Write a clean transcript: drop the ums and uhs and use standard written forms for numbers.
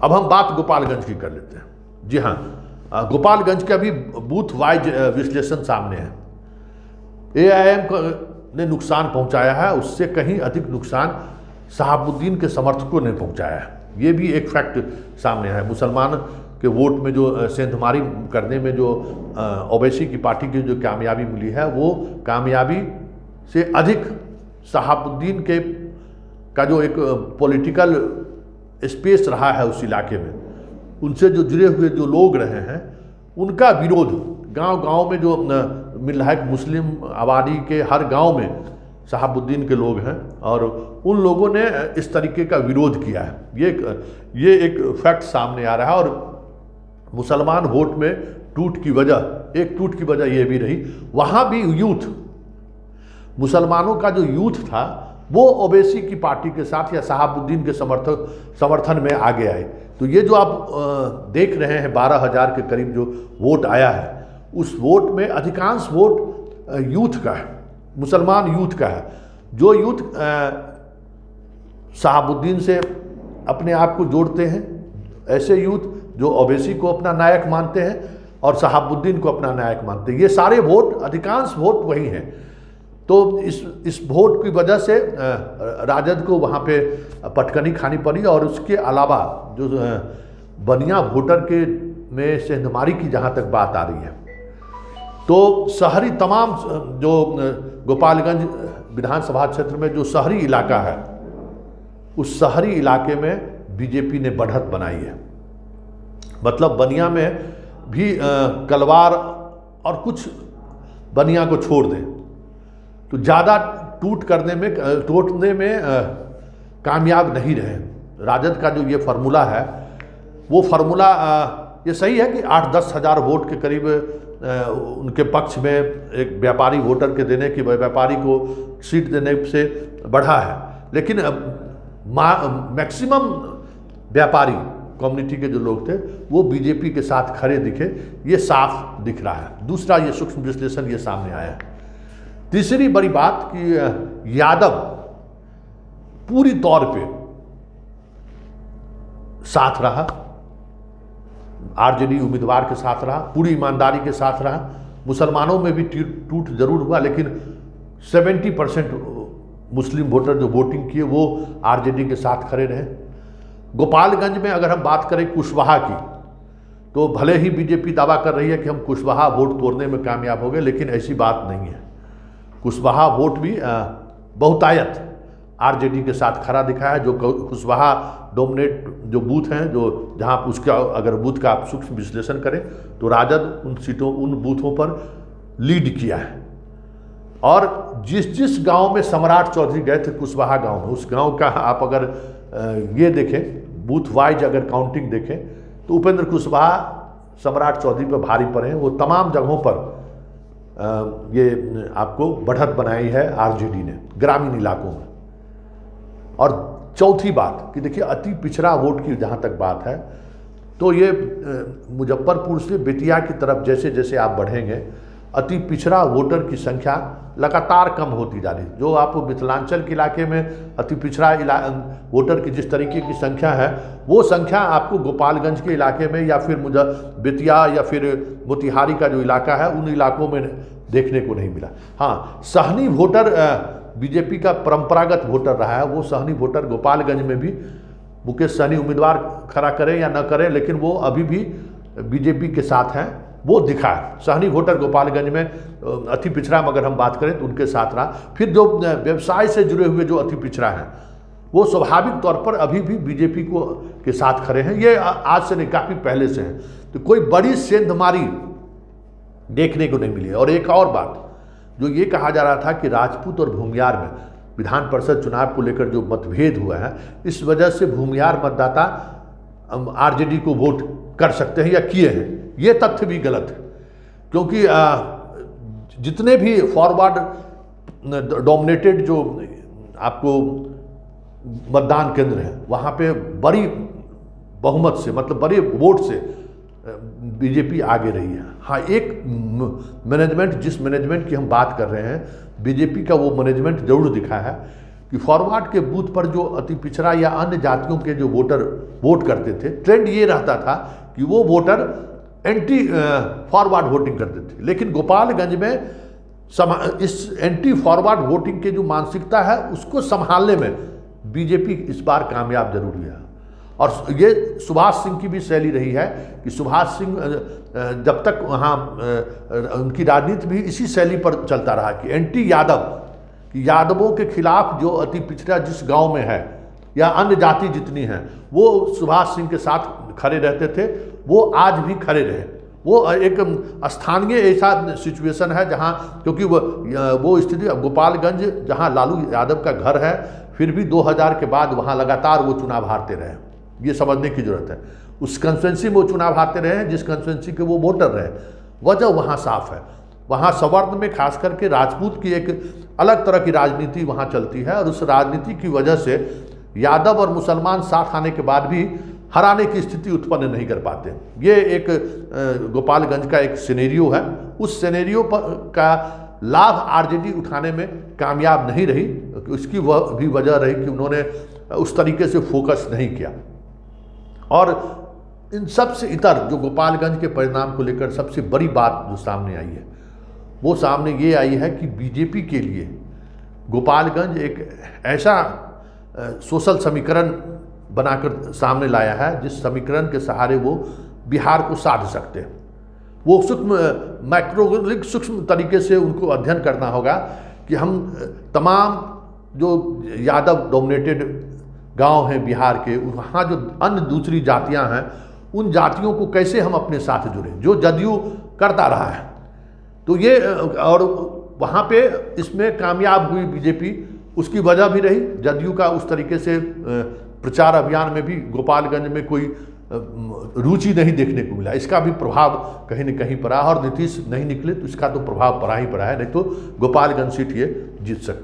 अब हम बात गोपालगंज की कर लेते हैं। जी हाँ, गोपालगंज का भी बूथ वाइज विश्लेषण सामने है। AIM ने नुकसान पहुंचाया है, उससे कहीं अधिक नुकसान शहाबुद्दीन के समर्थकों ने पहुंचाया है। ये भी एक फैक्ट सामने है। मुसलमान के वोट में जो सेंधमारी करने में जो ओवैसी की पार्टी की जो कामयाबी मिली है, वो कामयाबी से अधिक शहाबुद्दीन के का जो एक पॉलिटिकल स्पेस रहा है उस इलाके में, उनसे जो जुड़े हुए जो लोग रहे हैं, उनका विरोध गांव-गांव में जो मिल रहा है, मुस्लिम आबादी के हर गांव में शहाबुद्दीन के लोग हैं और उन लोगों ने इस तरीके का विरोध किया है। ये एक फैक्ट सामने आ रहा है। और मुसलमान वोट में टूट की वजह ये भी रही, वहाँ भी यूथ, मुसलमानों का जो यूथ था वो ओवैसी की पार्टी के साथ या शहाबुद्दीन के समर्थन में आगे आए। तो ये जो आप देख रहे हैं 12,000 के करीब जो वोट आया है, उस वोट में अधिकांश वोट यूथ का है, मुसलमान यूथ का है। जो यूथ शहाबुद्दीन से अपने आप को जोड़ते हैं, ऐसे यूथ जो ओवैसी को अपना नायक मानते हैं और शहाबुद्दीन को अपना नायक मानते हैं, ये सारे वोट, अधिकांश वोट वही हैं। तो इस वोट की वजह से राजद को वहाँ पे पटकनी खानी पड़ी। और उसके अलावा जो बनिया वोटर के में सेंधमारी की जहाँ तक बात आ रही है, तो शहरी तमाम जो गोपालगंज विधानसभा क्षेत्र में जो शहरी इलाका है, उस शहरी इलाके में बीजेपी ने बढ़त बनाई है। मतलब बनिया में भी कलवार और कुछ बनिया को छोड़ दें तो ज़्यादा टूटने में कामयाब नहीं रहे। राजद का जो ये फार्मूला है, वो फार्मूला ये सही है कि 8-10 हज़ार वोट के करीब उनके पक्ष में एक व्यापारी वोटर के देने की, व्यापारी को सीट देने से बढ़ा है, लेकिन मैक्सिमम व्यापारी कम्युनिटी के जो लोग थे वो बीजेपी के साथ खड़े दिखे, ये साफ दिख रहा है। दूसरा ये सूक्ष्म विश्लेषण ये सामने आया है। तीसरी बड़ी बात कि यादव पूरी तौर पे साथ रहा, आरजेडी उम्मीदवार के साथ रहा, पूरी ईमानदारी के साथ रहा। मुसलमानों में भी टूट जरूर हुआ, लेकिन 70% मुस्लिम वोटर जो वोटिंग किए वो आरजेडी के साथ खड़े रहे। गोपालगंज में अगर हम बात करें कुशवाहा की, तो भले ही बीजेपी दावा कर रही है कि हम कुशवाहा वोट तोड़ने में कामयाब हो गए, लेकिन ऐसी बात नहीं है। कुशवाहा वोट भी बहुतायत आरजेडी के साथ खड़ा दिखा है। जो कुशवाहा डोमिनेट जो बूथ हैं, जो जहां उसका अगर बूथ का आप सूक्ष्म विश्लेषण करें तो राजद उन बूथों पर लीड किया है। और जिस गांव में सम्राट चौधरी गए थे, कुशवाहा गांव में, उस गांव का आप अगर ये देखें, बूथ वाइज अगर काउंटिंग देखें, तो उपेंद्र कुशवाहा सम्राट चौधरी पर भारी पड़े हैं। वो तमाम जगहों पर ये आपको बढ़त बनाई है आरजेडी ने ग्रामीण इलाकों में। और चौथी बात कि देखिए, अति पिछड़ा वोट की जहाँ तक बात है, तो ये मुजफ्फरपुर से बेतिया की तरफ जैसे जैसे आप बढ़ेंगे, अति पिछड़ा वोटर की संख्या लगातार कम होती जा रही है। जो आप मिथिलांचल के इलाके में अति पिछड़ा वोटर की जिस तरीके की संख्या है, वो संख्या आपको गोपालगंज के इलाके में या फिर बेतिया या फिर मोतिहारी का जो इलाका है, उन इलाकों में देखने को नहीं मिला। हाँ, सहनी वोटर बीजेपी का परंपरागत वोटर रहा है। वो सहनी वोटर गोपालगंज में भी मुकेश सहनी उम्मीदवार खड़ा करें या न करें, लेकिन वो अभी भी बीजेपी के साथ हैं, वो दिखा है। सहनी वोटर गोपालगंज में अति पिछड़ा में अगर हम बात करें तो उनके साथ रहा। फिर जो व्यवसाय से जुड़े हुए जो अति पिछड़ा हैं, वो स्वाभाविक तौर पर अभी भी बीजेपी के साथ खड़े हैं। ये आज से नहीं, काफ़ी पहले से हैं। तो कोई बड़ी सेंधमारी देखने को नहीं मिली। और एक और बात, जो ये कहा जा रहा था कि राजपूत और भूमियार में विधान परिषद चुनाव को लेकर जो मतभेद हुआ है, इस वजह से भूमियार मतदाता आरजेडी को वोट कर सकते हैं या किए हैं, ये तथ्य भी गलत है। क्योंकि जितने भी फॉरवर्ड डोमिनेटेड जो आपको मतदान केंद्र हैं, वहाँ पे बड़ी बहुमत से, मतलब बड़े वोट से बीजेपी आगे रही है। हाँ, एक मैनेजमेंट, जिस मैनेजमेंट की हम बात कर रहे हैं, बीजेपी का वो मैनेजमेंट जरूर दिखा है कि फॉरवर्ड के बूथ पर जो अति पिछड़ा या अन्य जातियों के जो वोटर वोट करते थे, ट्रेंड ये रहता था कि वो वोटर एंटी फॉरवर्ड वोटिंग करते थे। लेकिन गोपालगंज में इस एंटी फॉरवर्ड वोटिंग के जो मानसिकता है उसको संभालने में बीजेपी इस बार कामयाब जरूर हुआ। और ये सुभाष सिंह की भी शैली रही है कि सुभाष सिंह जब तक वहाँ उनकी राजनीति भी इसी शैली पर चलता रहा कि एंटी यादव, कि यादवों के खिलाफ जो अति पिछड़ा जिस गांव में है या अन्य जाति जितनी हैं वो सुभाष सिंह के साथ खड़े रहते थे, वो आज भी खड़े रहे। वो एक स्थानीय ऐसा सिचुएशन है जहाँ, क्योंकि वो स्थिति गोपालगंज जहाँ लालू यादव का घर है, फिर भी 2000 के बाद वहाँ लगातार वो चुनाव हारते रहे, ये समझने की जरूरत है। उस कंस्टिट्यूंसी में वो चुनाव हारते रहे हैं जिस कंस्टिट्यूंसी के वो वोटर रहे। वजह वहाँ साफ है, वहाँ सवर्ण में खास करके राजपूत की एक अलग तरह की राजनीति वहाँ चलती है, और उस राजनीति की वजह से यादव और मुसलमान साथ आने के बाद भी हराने की स्थिति उत्पन्न नहीं कर पाते। ये एक गोपालगंज का एक सिनेरियो है। उस सिनेरियो का लाभ आरजेडी उठाने में कामयाब नहीं रही। उसकी वह भी वजह रही कि उन्होंने उस तरीके से फोकस नहीं किया। और इन सब से इतर जो गोपालगंज के परिणाम को लेकर सबसे बड़ी बात जो सामने आई है, वो सामने ये आई है कि बीजेपी के लिए गोपालगंज एक ऐसा सोशल समीकरण बनाकर सामने लाया है जिस समीकरण के सहारे वो बिहार को साध सकते हैं। वो सूक्ष्म तरीके से उनको अध्ययन करना होगा कि हम तमाम जो यादव डोमिनेटेड गांव हैं बिहार के, वहाँ जो अन्य दूसरी जातियां हैं, उन जातियों को कैसे हम अपने साथ जुड़ें, जो जदयू करता रहा है। तो ये, और वहाँ पे इसमें कामयाब हुई बीजेपी, उसकी वजह भी रही जदयू का उस तरीके से प्रचार अभियान में भी गोपालगंज में कोई रुचि नहीं देखने को मिला। इसका भी प्रभाव कहीं न कहीं पड़ा, और नीतीश नहीं निकले तो इसका तो प्रभाव पड़ा ही पड़ा है, नहीं तो गोपालगंज सीट ये जीत सकते।